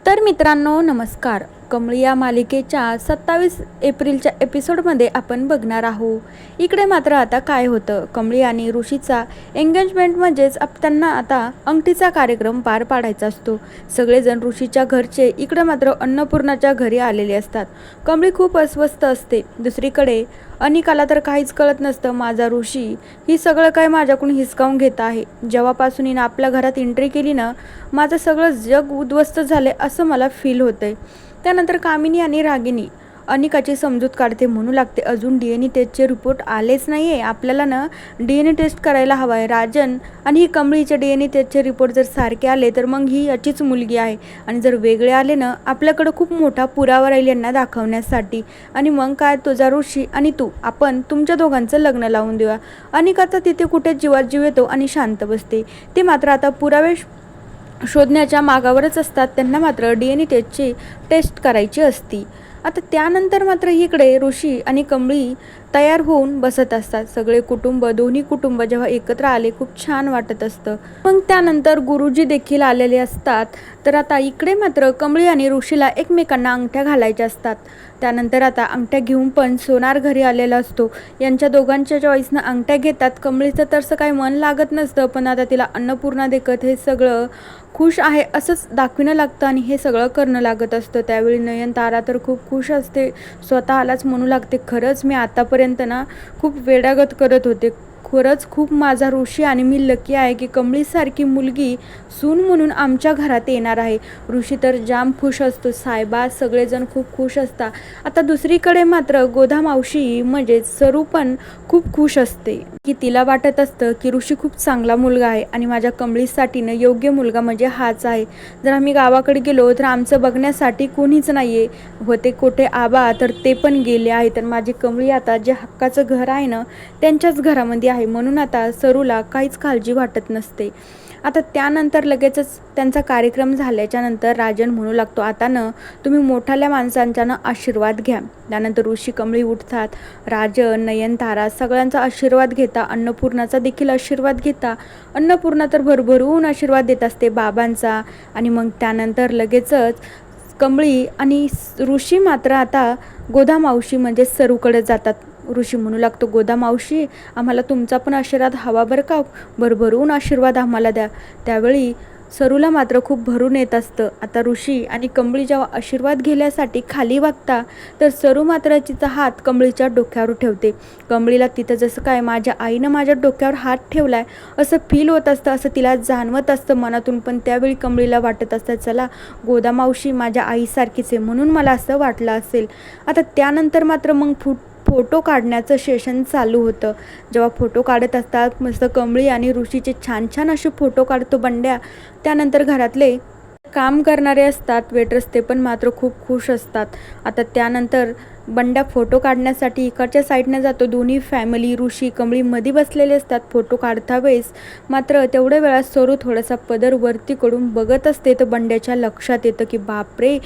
तर मित्रांनो नमस्कार. कमळी या मालिकेच्या 27 एप्रिलच्या एपिसोडमध्ये आपण बघणार आहोत. इकडे मात्र आता काय होतं, कमळी आणि ऋषीचा एंगेजमेंट म्हणजेच त्यांना आता अंगठीचा कार्यक्रम पार पाडायचा असतो. सगळेजण ऋषीच्या घरचे इकडे मात्र अन्नपूर्णाच्या घरी आलेले असतात. कमळी खूप अस्वस्थ असते. दुसरीकडे अनिकाला तर काहीच कळत नसतं. माझा ऋषी ही सगळं काय माझ्याकडून हिसकावून घेत आहे. जेव्हापासून हिनं आपल्या घरात एंट्री केली ना, माझं सगळं जग उद्ध्वस्त झाले असं मला फील होतंय. त्यानंतर कामिनी आणि रागिनी अनिकाची समजूत काढते. म्हणू लागते अजून DNA टेस्टचे रिपोर्ट आलेच नाही आहे, आपल्याला ना DNA टेस्ट करायला हवा आहे. राजन आणि ही कमळीचे DNA टेस्टचे रिपोर्ट जर सारखे आले तर मग ही याचीच मुलगी आहे, आणि जर वेगळे आले ना आपल्याकडं खूप मोठा पुरावा राहील यांना दाखवण्यासाठी. आणि मग काय, तुझा ऋषी आणि तू आपण तुमच्या दोघांचं लग्न लावून देऊया. अनिकाचा तिथे कुठे जीवात जीव येतो आणि शांत बसते. ते मात्र आता पुरावे शोधण्याच्या मागावरच असतात. त्यांना मात्र DNA टेस्टची टेस्ट करायची असती. आता त्यानंतर मात्र इकडे ऋषी आणि कमळी तयार होऊन बसत असतात. सगळे कुटुंब, दोन्ही कुटुंब जेव्हा एकत्र आले खूप छान वाटत असतं. मग त्यानंतर गुरुजी देखील आलेले असतात. तर आता इकडे मात्र कमळी आणि ऋषीला एकमेकांना अंगठ्या घालायच्या असतात. त्यानंतर आता अंगठ्या घेऊन पण सोनार घरी आलेला असतो. यांच्या दोघांच्या चॉईसनं अंगठ्या घेतात. कमळीचं तसं काही मन लागत नसतं, पण आता तिला अन्नपूर्णा देखत हे सगळं खुश आहे असंच दाखविणं लागतं आणि हे सगळं करणं लागत असतं. त्यावेळी नयनतारा तर खूप खुश असते. स्वतःलाच म्हणू लागते, खरंच मी आतापर्यंत ना खूप वेडागत करत होते. खरंच खूप माझा ऋषी आणि मी लकी आहे की कमळीसारखी मुलगी सून म्हणून आमच्या घरात येणार आहे. ऋषी तर जाम खुश असतो. साहेबा सगळेजण खूप खुश असतात. आता दुसरीकडे मात्र गोदा मावशी म्हणजे सरू पण खूप खुश असते की तिला वाटत असतं की ऋषी खूप चांगला मुलगा आहे आणि माझ्या कमळीसाठीनं योग्य मुलगा म्हणजे हाच आहे. जर आम्ही गावाकडे गेलो तर आमचं बघण्यासाठी कोणीच नाही आहे. होते कोठे आबा तर ते पण गेले आहेत. तर माझी कमळी आता जे हक्काचं घर आहे ना त्यांच्याच घरामध्ये आहे. म्हणून आता सरूला काहीच काळजी वाटत नसते. आता त्यानंतर लगेचच त्यांचा कार्यक्रम झाल्याच्या नंतर राजन म्हणू लागतो, आता न तुम्ही मोठाल्या माणसांच्या ना आशीर्वाद घ्या. त्यानंतर ऋषी कमळी उठतात. राजन, नयनतारा सगळ्यांचा आशीर्वाद घेता. अन्नपूर्णाचा देखील आशीर्वाद घेता. अन्नपूर्णा तर भरभरून आशीर्वाद देत असते बाबांचा. आणि मग त्यानंतर लगेचच कमळी आणि ऋषी मात्र आता गोदा मावशी म्हणजे सरूकडे जातात. ऋषी म्हणू लागतो, गोदा मावशी आम्हाला तुमचा पण आशीर्वाद हवा बरं का, भरभरून आशीर्वाद आम्हाला द्या. त्यावेळी सरूला मात्र खूप भरून येत असतं. आता ऋषी आणि कमळी जेव्हा आशीर्वाद घेण्यासाठी खाली वागता तर सरू मात्र तिचा हात कमळीच्या डोक्यावर ठेवते. कमळीला तिथं जसं काय माझ्या आईनं माझ्या डोक्यावर हात ठेवलाय असं फील होत असतं, असं तिला जाणवत असतं मनातून. पण त्यावेळी कमळीला वाटत असतं, चला गोदा मावशी माझ्या आईसारखीच आहे म्हणून मला असं वाटलं असेल. आता त्यानंतर मात्र मग फोटो काढण्याचं सेशन चालू होतं. जेव्हा फोटो काढत असतात मस्त कमळी आणि ऋषीचे छान छान असे फोटो काढतो बंड्या. त्यानंतर घरातले काम करणारे असतात वेटर्स, ते पण मात्र खूप खुश असतात. आता त्यानंतर बंड्या फोटो काढण्यासाठी इकडच्या साईडने जातो. दोन्ही फॅमिली ऋषी कमळी मध्ये बसलेले असतात. फोटो काढता वेळेस मात्र तेवढ्या वेळात सरू थोडासा पदर वरती कडून बघत असते. तर बंड्याच्या लक्षात येतं की बापरे,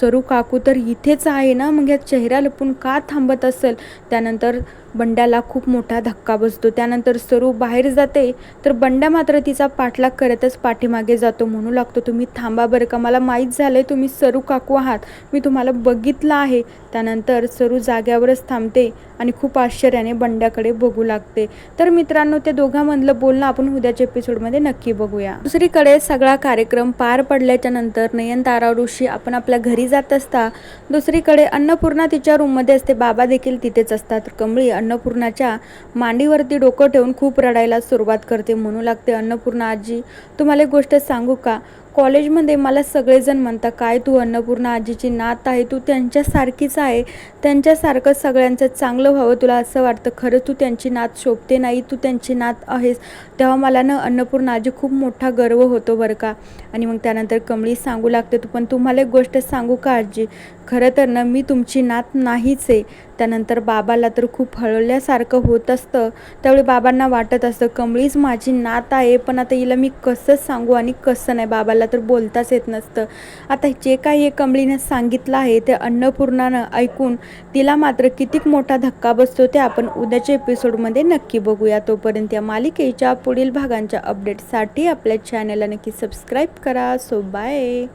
सरू काकू तर इथेच आहे ना, मग या चेहरा लपून का थांबत असेल. त्यानंतर बंड्याला खूप मोठा धक्का बसतो. त्यानंतर सरू बाहेर जाते तर बंड्या मात्र तिचा पाठलाग करतच पाठीमागे जातो. म्हणू लागतो, तुम्ही थांबा बरं का, मला माहीत झालं आहे तुम्ही सरू काकू आहात, मी तुम्हाला बघितलं आहे. त्यानंतर सरू जाग्यावरच थांबते आणि खूप आश्चर्याने बंड्याकडे बघू लागते. तर मित्रांनो, त्या दोघांमधलं बोलणं आपण उद्याच्या एपिसोडमध्ये नक्की बघूया. दुसरीकडे सगळा कार्यक्रम पार पडल्याच्या नंतर नयनतारा ऋषी आपण आपल्या घरी जात असता. दुसरीकडे अन्नपूर्णा तिच्या रूममध्ये असते. बाबा देखील तिथेच असतात. कमळी अन्नपूर्णाच्या मांडीवरती डोकं ठेवून खूप रडायला सुरुवात करते. म्हणू लागते, अन्नपूर्णा आजी तुम्हाला एक गोष्ट सांगू का, कॉलेजमध्ये मला सगळेजण म्हणतात काय तू अन्नपूर्णा आजीची नात आहे, तू त्यांच्यासारखीच आहे, त्यांच्यासारखं सगळ्यांचं चांगलं व्हावं तुला असं वाटतं. खरं तू त्यांची नात शोभते नाही, तू त्यांची नात आहेस. तेव्हा मला ना अन्नपूर्णा आजी खूप मोठा गर्व होतो बरं का. आणि मग त्यानंतर कमळी सांगू लागते, तू पण तुम्हाला एक गोष्ट सांगू का आजी, खरं तर ना मी तुमची नात नाहीच आहे. त्यानंतर बाबाला तर खूप हळवल्यासारखं होत असतं. त्यावेळी बाबांना वाटत असतं कमळीच माझी नात आहे, पण आता हिला मी कसं सांगू आणि कसं नाही, बाबाला तर बोलताच येत नसतं. आता जे काही हे कमळीने सांगितलं आहे ते अन्नपूर्णानं ऐकून तिला मात्र किती मोठा धक्का बसतो ते आपण उद्याच्या एपिसोडमध्ये नक्की बघूया. तोपर्यंत या मालिकेच्या पुढील भागांच्या अपडेटसाठी आपल्या चॅनलला नक्की सबस्क्राईब करा. So bye.